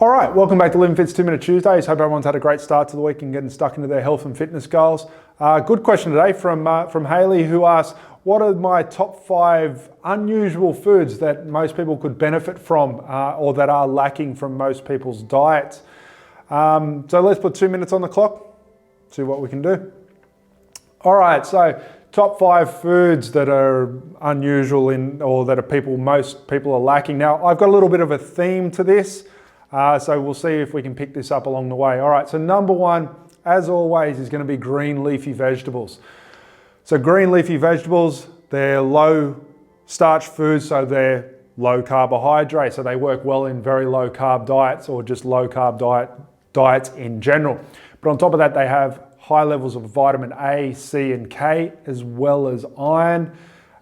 All right, welcome back to Living Fit's 2 Minute Tuesdays. Hope everyone's had a great start to the week and getting stuck into their health and fitness goals. Good question today from Hayley, who asked, what are my top 5 unusual foods that most people could benefit from or that are lacking from most people's diets? So let's put 2 minutes on the clock, see what we can do. All right, so top 5 foods that are unusual or that most people are lacking. Now, I've got a little bit of a theme to this. So we'll see if we can pick this up along the way. All right, so number 1, as always, is going to be green leafy vegetables. So green leafy vegetables, they're low starch foods, so they're low carbohydrate. So they work well in very low carb diets or just low carb diets in general. But on top of that, they have high levels of vitamin A, C, and K, as well as iron.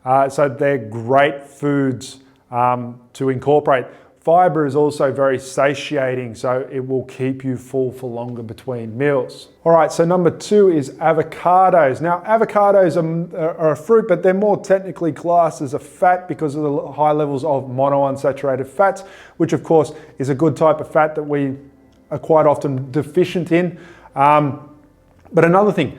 So they're great foods to incorporate. Fiber is also very satiating, so it will keep you full for longer between meals. All right, so number 2 is avocados. Now, avocados are a fruit, but they're more technically classed as a fat because of the high levels of monounsaturated fats, which of course is a good type of fat that we are quite often deficient in. But another thing,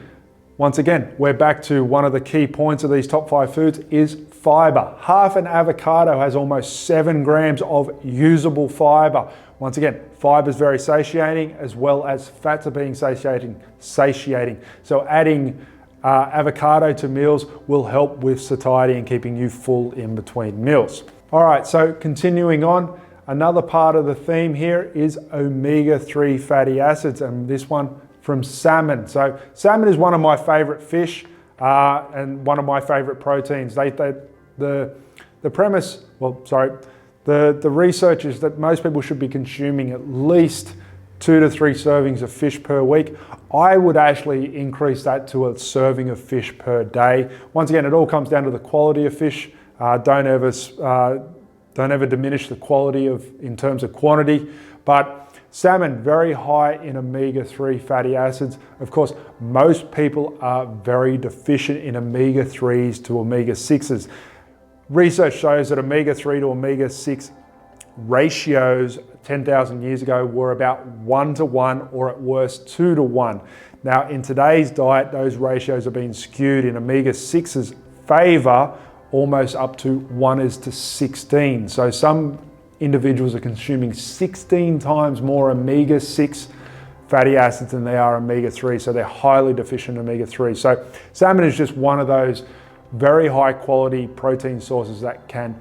once again, we're back to one of the key points of these top 5 foods is fiber. Half an avocado has almost 7 grams of usable fiber. Once again, fiber is very satiating, as well as fats are being satiating. So adding avocado to meals will help with satiety and keeping you full in between meals. All right, so continuing on, another part of the theme here is omega-3 fatty acids, and this one from salmon. So salmon is one of my favorite fish and one of my favorite proteins. The research is that most people should be consuming at least 2 to 3 servings of fish per week. I would actually increase that to a serving of fish per day. Once again, it all comes down to the quality of fish. Don't ever diminish the quality in terms of quantity, but salmon, very high in omega-3 fatty acids. Of course, most people are very deficient in omega-3s to omega-6s. Research shows that omega-3 to omega-6 ratios 10,000 years ago were about 1 to 1 or at worst 2 to 1. Now, in today's diet, those ratios are being skewed in omega-6's favor, almost up to 1:16. So some individuals are consuming 16 times more omega-6 fatty acids than they are omega-3, so they're highly deficient in omega-3. So salmon is just one of those very high quality protein sources that can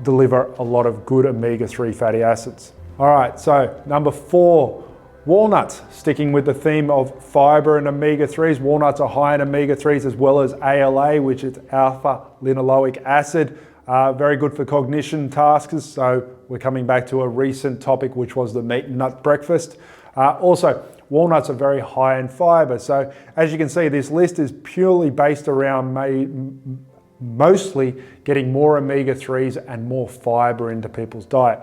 deliver a lot of good omega-3 fatty acids. All right, so number 4, walnuts. Sticking with the theme of fiber and omega-3s, walnuts are high in omega-3s as well as ALA, which is alpha linoleic acid. Very good for cognition tasks, so we're coming back to a recent topic, which was the meat and nut breakfast. Also, walnuts are very high in fiber, so as you can see, this list is purely based around mostly getting more omega-3s and more fiber into people's diet.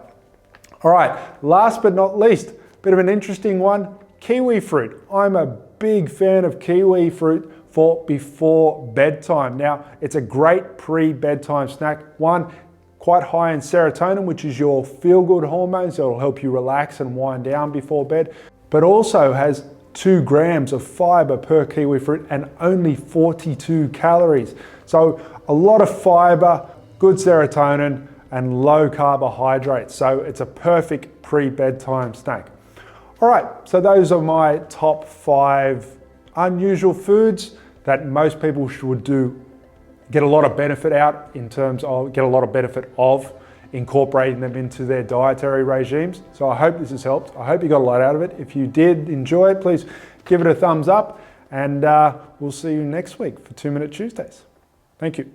All right, last but not least, bit of an interesting one, kiwi fruit. I'm a big fan of kiwi fruit for before bedtime. Now, it's a great pre-bedtime snack. One, quite high in serotonin, which is your feel-good hormone, so it'll help you relax and wind down before bed, but also has 2 grams of fiber per kiwi fruit and only 42 calories. So a lot of fiber, good serotonin, and low carbohydrates. So it's a perfect pre-bedtime snack. All right, so those are my top 5 unusual foods that most people should get a lot of benefit of incorporating them into their dietary regimes. So I hope this has helped. I hope you got a lot out of it. If you did enjoy it, please give it a thumbs up, and we'll see you next week for 2 Minute Tuesdays. Thank you.